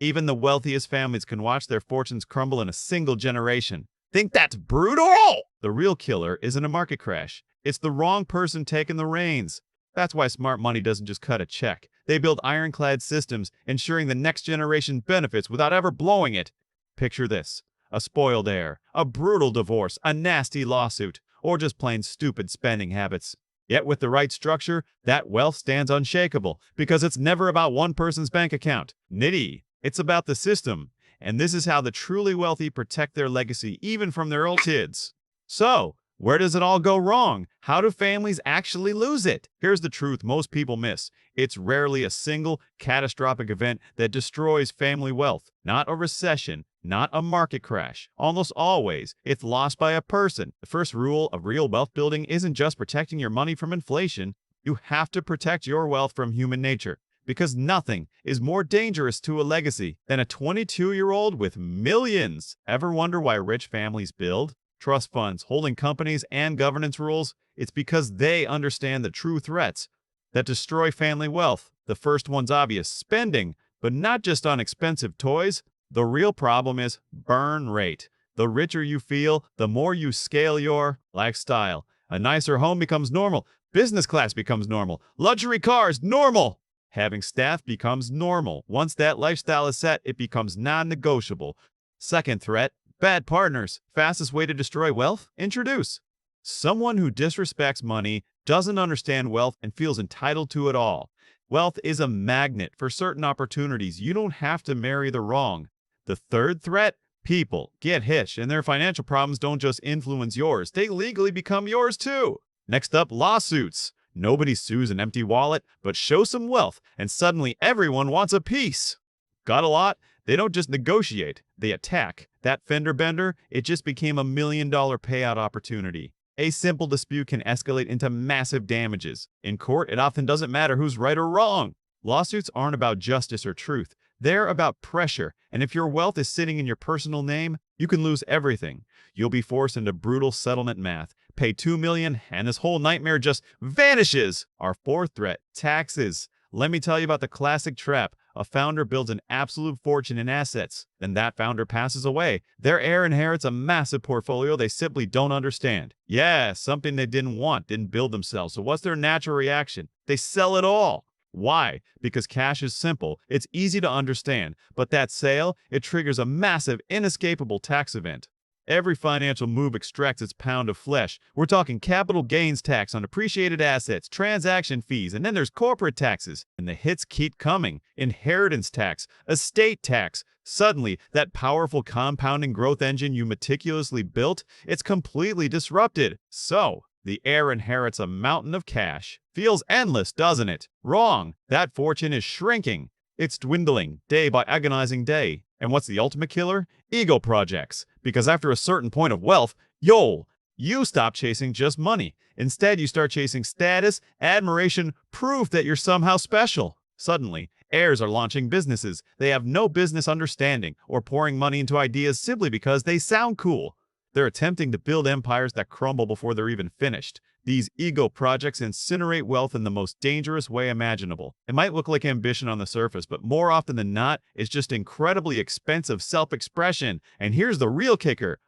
Even the wealthiest families can watch their fortunes crumble in a single generation. Think that's brutal? The real killer isn't a market crash. It's the wrong person taking the reins. That's why smart money doesn't just cut a check. They build ironclad systems, ensuring the next generation benefits without ever blowing it. Picture this: a spoiled heir, a brutal divorce, a nasty lawsuit, or just plain stupid spending habits. Yet with the right structure, that wealth stands unshakable because it's never about one person's bank account. Nitty. It's about the system. And this is how the truly wealthy protect their legacy even from their old kids. So, where does it all go wrong? How do families actually lose it? Here's the truth most people miss. It's rarely a single catastrophic event that destroys family wealth. Not a recession, not a market crash. Almost always, it's lost by a person. The first rule of real wealth building isn't just protecting your money from inflation. You have to protect your wealth from human nature. Because nothing is more dangerous to a legacy than a 22-year-old with millions. Ever wonder why rich families build trust funds, holding companies, and governance rules? It's because they understand the true threats that destroy family wealth. The first one's obvious: spending, but not just on expensive toys. The real problem is burn rate. The richer you feel, the more you scale your lifestyle. A nicer home becomes normal. Business class becomes normal. Luxury cars, normal. Having staff becomes normal. Once that lifestyle is set, it becomes non-negotiable. Second threat: bad partners. Fastest way to destroy wealth? Introduce someone who disrespects money, doesn't understand wealth, and feels entitled to it all. Wealth is a magnet for certain opportunities. You don't have to marry the wrong. The third threat: people get hitched, and their financial problems don't just influence yours, they legally become yours too. Next up, lawsuits. Nobody sues an empty wallet, but show some wealth, and suddenly everyone wants a piece. Got a lot? They don't just negotiate, they attack. That fender bender, it just became $1 million payout opportunity. A simple dispute can escalate into massive damages. In court, it often doesn't matter who's right or wrong. Lawsuits aren't about justice or truth. They're about pressure, and if your wealth is sitting in your personal name, you can lose everything. You'll be forced into brutal settlement math. Pay $2 million, and this whole nightmare just vanishes. Our fourth threat: taxes. Let me tell you about the classic trap. A founder builds an absolute fortune in assets. Then that founder passes away. Their heir inherits a massive portfolio they simply don't understand. Yeah, something they didn't want, didn't build themselves. So what's their natural reaction? They sell it all. Why? Because cash is simple, it's easy to understand, but that sale, it triggers a massive, inescapable tax event. Every financial move extracts its pound of flesh. We're talking capital gains tax on appreciated assets, transaction fees, and then there's corporate taxes. And the hits keep coming. Inheritance tax, estate tax. Suddenly, that powerful compounding growth engine you meticulously built, it's completely disrupted. So, the heir inherits a mountain of cash. Feels endless, doesn't it? Wrong. That fortune is shrinking. It's dwindling, day by agonizing day. And what's the ultimate killer? Ego projects. Because after a certain point of wealth, you stop chasing just money. Instead, you start chasing status, admiration, proof that you're somehow special. Suddenly, heirs are launching businesses they have no business understanding, or pouring money into ideas simply because they sound cool. They're attempting to build empires that crumble before they're even finished. These ego projects incinerate wealth in the most dangerous way imaginable. It might look like ambition on the surface, but more often than not, it's just incredibly expensive self-expression. And here's the real kicker.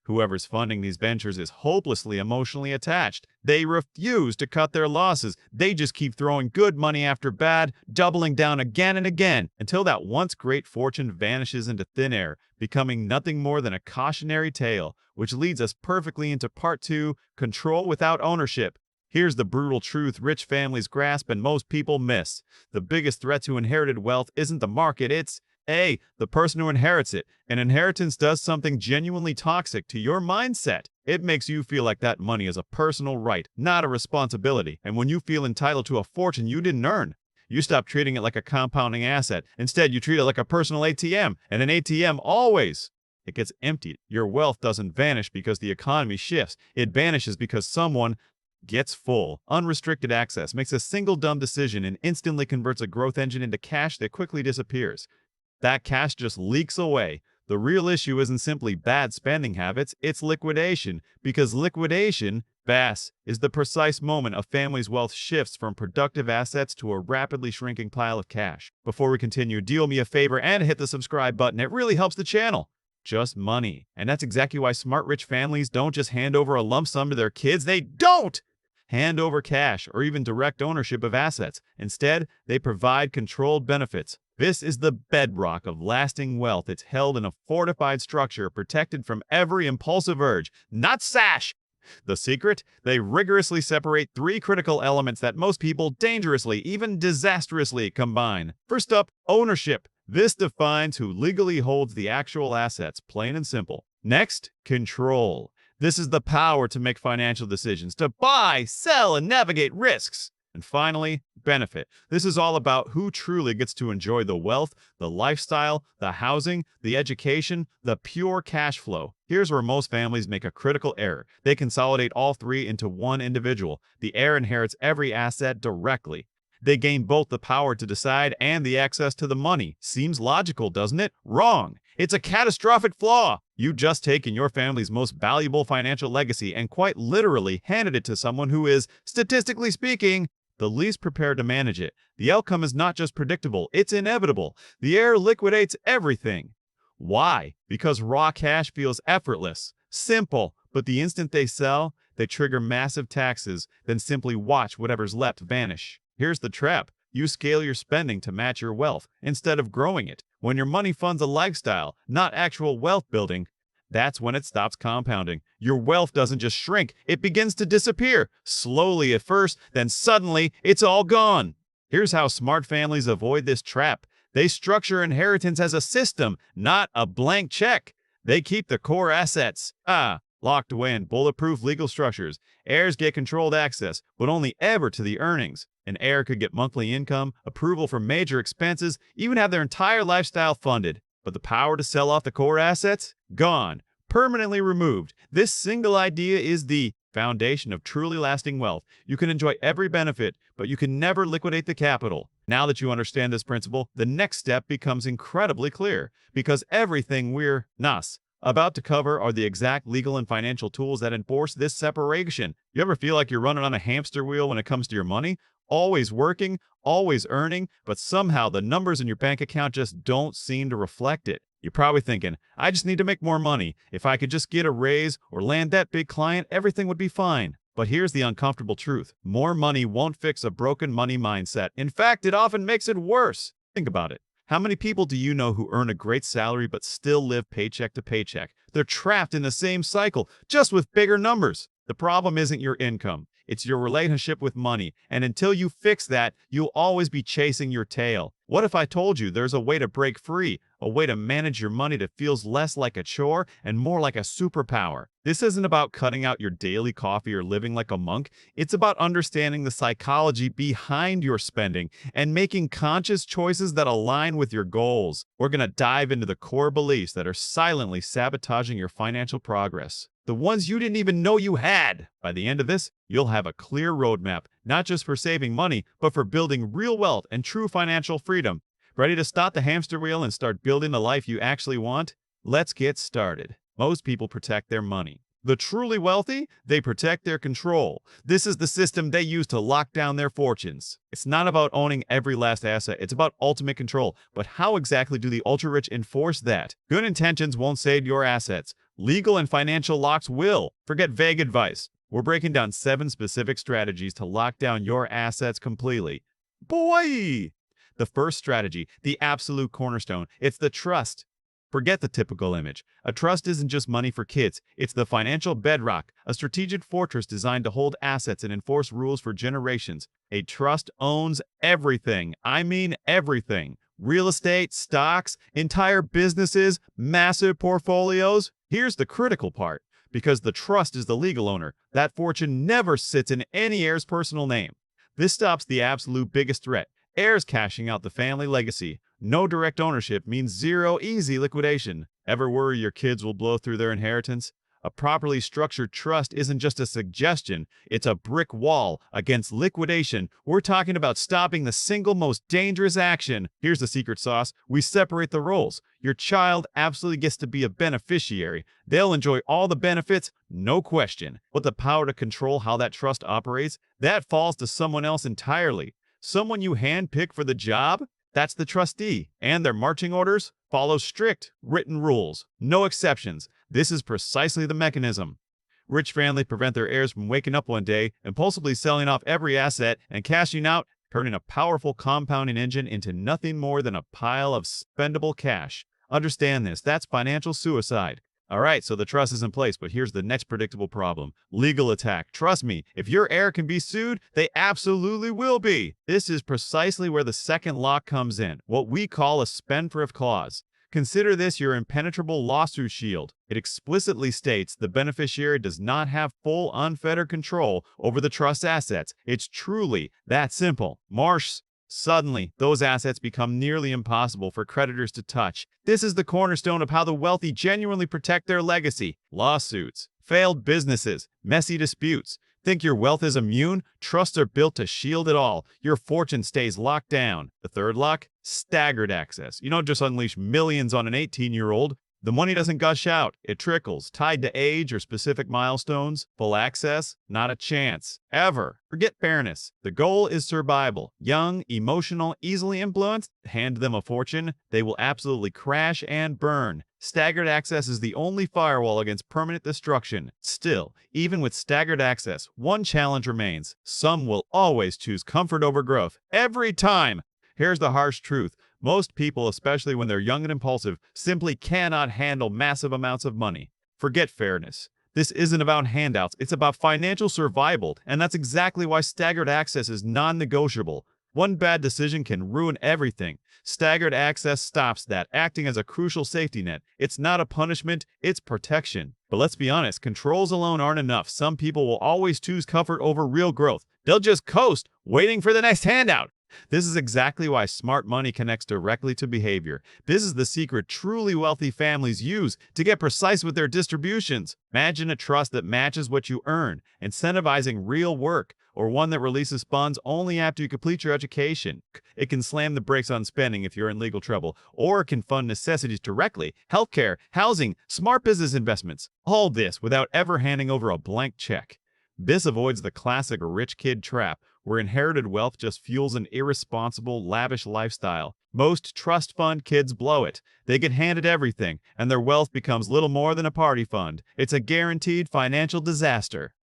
Whoever's funding these ventures is hopelessly emotionally attached. They refuse to cut their losses. They just keep throwing good money after bad, doubling down again and again, until that once great fortune vanishes into thin air, becoming nothing more than a cautionary tale, which leads us perfectly into part 2, control without ownership. Here's the brutal truth rich families grasp and most people miss. The biggest threat to inherited wealth isn't the market, it's the person who inherits it. An inheritance does something genuinely toxic to your mindset. It makes you feel like that money is a personal right, not a responsibility. And when you feel entitled to a fortune you didn't earn, you stop treating it like a compounding asset. Instead, you treat it like a personal ATM. And an ATM always, it gets emptied. Your wealth doesn't vanish because the economy shifts. It vanishes because someone gets full, unrestricted access, makes a single dumb decision, and instantly converts a growth engine into cash that quickly disappears. That cash just leaks away. The real issue isn't simply bad spending habits, it's liquidation. Because liquidation BAS is the precise moment a family's wealth shifts from productive assets to a rapidly shrinking pile of cash. Before we continue, do me a favor and hit the subscribe button. It really helps the channel. Just money. And that's exactly why smart rich families don't just hand over a lump sum to their kids. They don't hand over cash or even direct ownership of assets. Instead, they provide controlled benefits. This is the bedrock of lasting wealth. It's held in a fortified structure, protected from every impulsive urge, not sash. The secret? They rigorously separate three critical elements that most people dangerously, even disastrously, combine. First up, ownership. This defines who legally holds the actual assets, plain and simple. Next, control. This is the power to make financial decisions, to buy, sell, and navigate risks. And finally, benefit. This is all about who truly gets to enjoy the wealth, the lifestyle, the housing, the education, the pure cash flow. Here's where most families make a critical error. They consolidate all three into one individual. The heir inherits every asset directly. They gain both the power to decide and the access to the money. Seems logical, doesn't it? Wrong. It's a catastrophic flaw. You've just taken your family's most valuable financial legacy and quite literally handed it to someone who is, statistically speaking, the least prepared to manage it. The outcome is not just predictable, it's inevitable. The heir liquidates everything. Why? Because raw cash feels effortless, simple, but the instant they sell, they trigger massive taxes, then simply watch whatever's left vanish. Here's the trap. You scale your spending to match your wealth instead of growing it. When your money funds a lifestyle, not actual wealth building, that's when it stops compounding. Your wealth doesn't just shrink, it begins to disappear. Slowly at first, then suddenly it's all gone. Here's how smart families avoid this trap. They structure inheritance as a system, not a blank check. They keep the core assets, locked away in bulletproof legal structures. Heirs get controlled access, but only ever to the earnings. An heir could get monthly income, approval for major expenses, even have their entire lifestyle funded. But the power to sell off the core assets? Gone. Permanently removed. This single idea is the foundation of truly lasting wealth. You can enjoy every benefit, but you can never liquidate the capital. Now that you understand this principle, the next step becomes incredibly clear, because everything we're about to cover are the exact legal and financial tools that enforce this separation. You ever feel like you're running on a hamster wheel when it comes to your money? Always working, always earning, but somehow the numbers in your bank account just don't seem to reflect it. You're probably thinking, I just need to make more money. If I could just get a raise or land that big client, everything would be fine. But here's the uncomfortable truth. More money won't fix a broken money mindset. In fact, it often makes it worse. Think about it. How many people do you know who earn a great salary but still live paycheck to paycheck? They're trapped in the same cycle, just with bigger numbers. The problem isn't your income. It's your relationship with money. And until you fix that, you'll always be chasing your tail. What if I told you there's a way to break free, a way to manage your money that feels less like a chore and more like a superpower? This isn't about cutting out your daily coffee or living like a monk. It's about understanding the psychology behind your spending and making conscious choices that align with your goals. We're going to dive into the core beliefs that are silently sabotaging your financial progress. The ones you didn't even know you had. By the end of this, you'll have a clear roadmap, not just for saving money, but for building real wealth and true financial freedom. Ready to stop the hamster wheel and start building the life you actually want? Let's get started. Most people protect their money. The truly wealthy, they protect their control. This is the system they use to lock down their fortunes. It's not about owning every last asset, it's about ultimate control. But how exactly do the ultra-rich enforce that? Good intentions won't save your assets. Legal and financial locks will. Forget vague advice. We're breaking down 7 specific strategies to lock down your assets completely. Boy! The first strategy, the absolute cornerstone, it's the trust. Forget the typical image. A trust isn't just money for kids. It's the financial bedrock, a strategic fortress designed to hold assets and enforce rules for generations. A trust owns everything. I mean everything. Real estate, stocks, entire businesses, massive portfolios. Here's the critical part. Because the trust is the legal owner, that fortune never sits in any heir's personal name. This stops the absolute biggest threat. Heirs cashing out the family legacy. No direct ownership means zero easy liquidation. Ever worry your kids will blow through their inheritance? A properly structured trust isn't just a suggestion, it's a brick wall against liquidation. We're talking about stopping the single most dangerous action. Here's the secret sauce. We separate the roles. Your child absolutely gets to be a beneficiary. They'll enjoy all the benefits, no question. But the power to control how that trust operates, that falls to someone else entirely. Someone you handpick for the job? That's the trustee, and their marching orders follow strict written rules, no exceptions. This is precisely the mechanism. Rich families prevent their heirs from waking up one day, impulsively selling off every asset and cashing out, turning a powerful compounding engine into nothing more than a pile of spendable cash. Understand this, that's financial suicide. All right, so the trust is in place, but here's the next predictable problem. Legal attack. Trust me, if your heir can be sued, they absolutely will be. This is precisely where the second lock comes in, what we call a spendthrift clause. Consider this your impenetrable lawsuit shield. It explicitly states the beneficiary does not have full unfettered control over the trust assets. It's truly that simple. Suddenly, those assets become nearly impossible for creditors to touch. This is the cornerstone of how the wealthy genuinely protect their legacy. Lawsuits, failed businesses, messy disputes. Think your wealth is immune? Trusts are built to shield it all. Your fortune stays locked down. The third lock? Staggered access. You don't just unleash millions on an 18-year-old. The money doesn't gush out. It trickles, tied to age or specific milestones. Full access? Not a chance. Ever. Forget fairness. The goal is survival. Young, emotional, easily influenced? Hand them a fortune. They will absolutely crash and burn. Staggered access is the only firewall against permanent destruction. Still, even with staggered access, one challenge remains. Some will always choose comfort over growth. Every time! Here's the harsh truth. Most people, especially when they're young and impulsive, simply cannot handle massive amounts of money. Forget fairness. This isn't about handouts, it's about financial survival, and that's exactly why staggered access is non-negotiable. One bad decision can ruin everything. Staggered access stops that, acting as a crucial safety net. It's not a punishment, it's protection. But let's be honest, controls alone aren't enough. Some people will always choose comfort over real growth. They'll just coast, waiting for the next handout. This is exactly why smart money connects directly to behavior. This is the secret truly wealthy families use to get precise with their distributions. Imagine a trust that matches what you earn, incentivizing real work, or one that releases funds only after you complete your education. It can slam the brakes on spending if you're in legal trouble, or it can fund necessities directly, healthcare, housing, smart business investments. All this without ever handing over a blank check. This avoids the classic rich kid trap, where inherited wealth just fuels an irresponsible, lavish lifestyle. Most trust fund kids blow it. They get handed everything, and their wealth becomes little more than a party fund. It's a guaranteed financial disaster.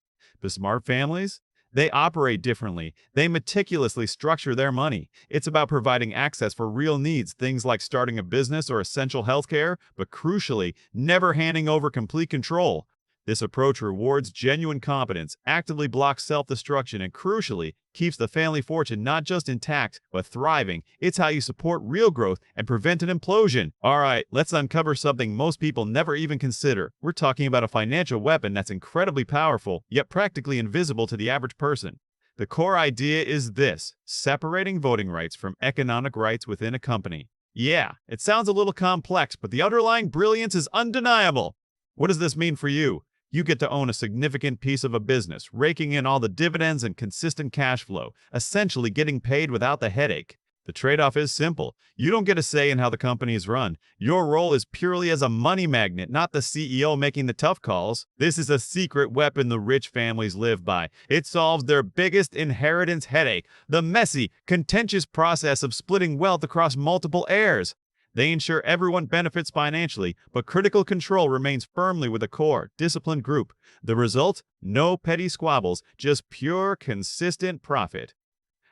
But smart families? They operate differently. They meticulously structure their money. It's about providing access for real needs, things like starting a business or essential healthcare, but crucially, never handing over complete control. This approach rewards genuine competence, actively blocks self-destruction, and crucially, keeps the family fortune not just intact, but thriving. It's how you support real growth and prevent an implosion. All right, let's uncover something most people never even consider. We're talking about a financial weapon that's incredibly powerful, yet practically invisible to the average person. The core idea is this: separating voting rights from economic rights within a company. Yeah, it sounds a little complex, but the underlying brilliance is undeniable. What does this mean for you? You get to own a significant piece of a business, raking in all the dividends and consistent cash flow, essentially getting paid without the headache. The trade-off is simple. You don't get a say in how the company is run. Your role is purely as a money magnet, not the CEO making the tough calls. This is a secret weapon the rich families live by. It solves their biggest inheritance headache, the messy, contentious process of splitting wealth across multiple heirs. They ensure everyone benefits financially, but critical control remains firmly with a core, disciplined group. The result? No petty squabbles, just pure, consistent profit.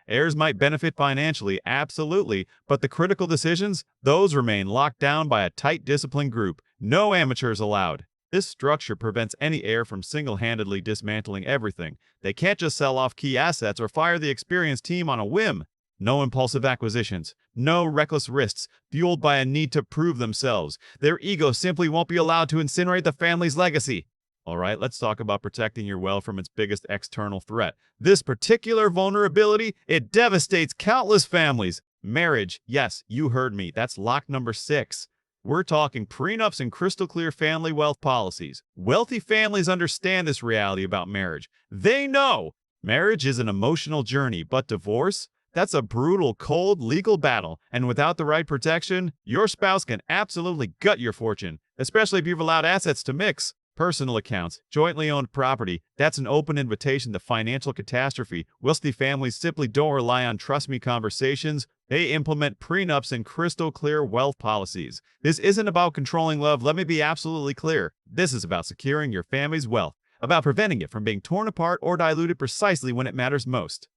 Heirs might benefit financially, absolutely, but the critical decisions? Those remain locked down by a tight, disciplined group. No amateurs allowed. This structure prevents any heir from single-handedly dismantling everything. They can't just sell off key assets or fire the experienced team on a whim. No impulsive acquisitions, no reckless risks, fueled by a need to prove themselves. Their ego simply won't be allowed to incinerate the family's legacy. All right, let's talk about protecting your wealth from its biggest external threat. This particular vulnerability, it devastates countless families. Marriage, yes, you heard me, that's lock number 6. We're talking prenups and crystal clear family wealth policies. Wealthy families understand this reality about marriage. They know marriage is an emotional journey, but divorce? That's a brutal, cold, legal battle, and without the right protection, your spouse can absolutely gut your fortune, especially if you've allowed assets to mix. Personal accounts, jointly owned property, that's an open invitation to financial catastrophe. Wealthy families simply don't rely on trust me conversations. They implement prenups and crystal clear wealth policies. This isn't about controlling love, let me be absolutely clear. This is about securing your family's wealth, about preventing it from being torn apart or diluted precisely when it matters most.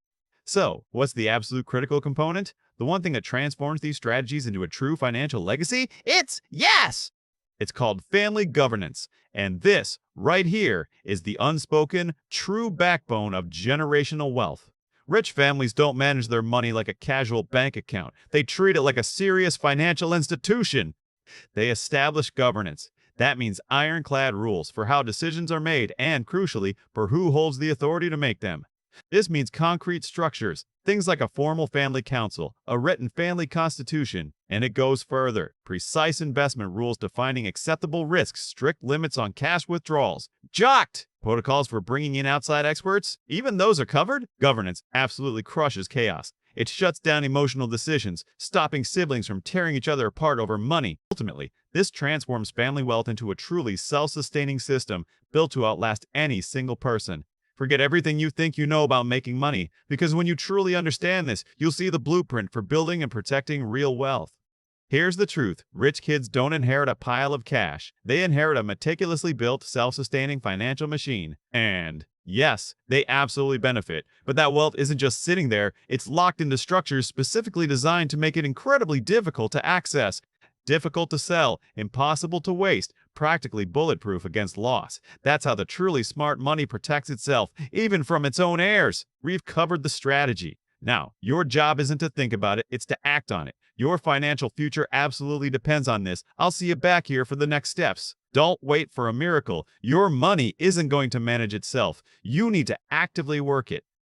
So, what's the absolute critical component? The one thing that transforms these strategies into a true financial legacy? It's yes! It's called family governance. And this, right here, is the unspoken, true backbone of generational wealth. Rich families don't manage their money like a casual bank account. They treat it like a serious financial institution. They establish governance. That means ironclad rules for how decisions are made and, crucially, for who holds the authority to make them. This means concrete structures, things like a formal family council, a written family constitution, and it goes further. Precise investment rules defining acceptable risks, strict limits on cash withdrawals. Jocked! Protocols for bringing in outside experts? Even those are covered? Governance absolutely crushes chaos. It shuts down emotional decisions, stopping siblings from tearing each other apart over money. Ultimately, this transforms family wealth into a truly self-sustaining system built to outlast any single person. Forget everything you think you know about making money, because when you truly understand this, you'll see the blueprint for building and protecting real wealth. Here's the truth. Rich kids don't inherit a pile of cash. They inherit a meticulously built, self-sustaining financial machine. And yes, they absolutely benefit. But that wealth isn't just sitting there. It's locked into structures specifically designed to make it incredibly difficult to access, difficult to sell, impossible to waste, practically bulletproof against loss. That's how the truly smart money protects itself, even from its own heirs. We've covered the strategy. Now, your job isn't to think about it, it's to act on it. Your financial future absolutely depends on this. I'll see you back here for the next steps. Don't wait for a miracle. Your money isn't going to manage itself. You need to actively work it.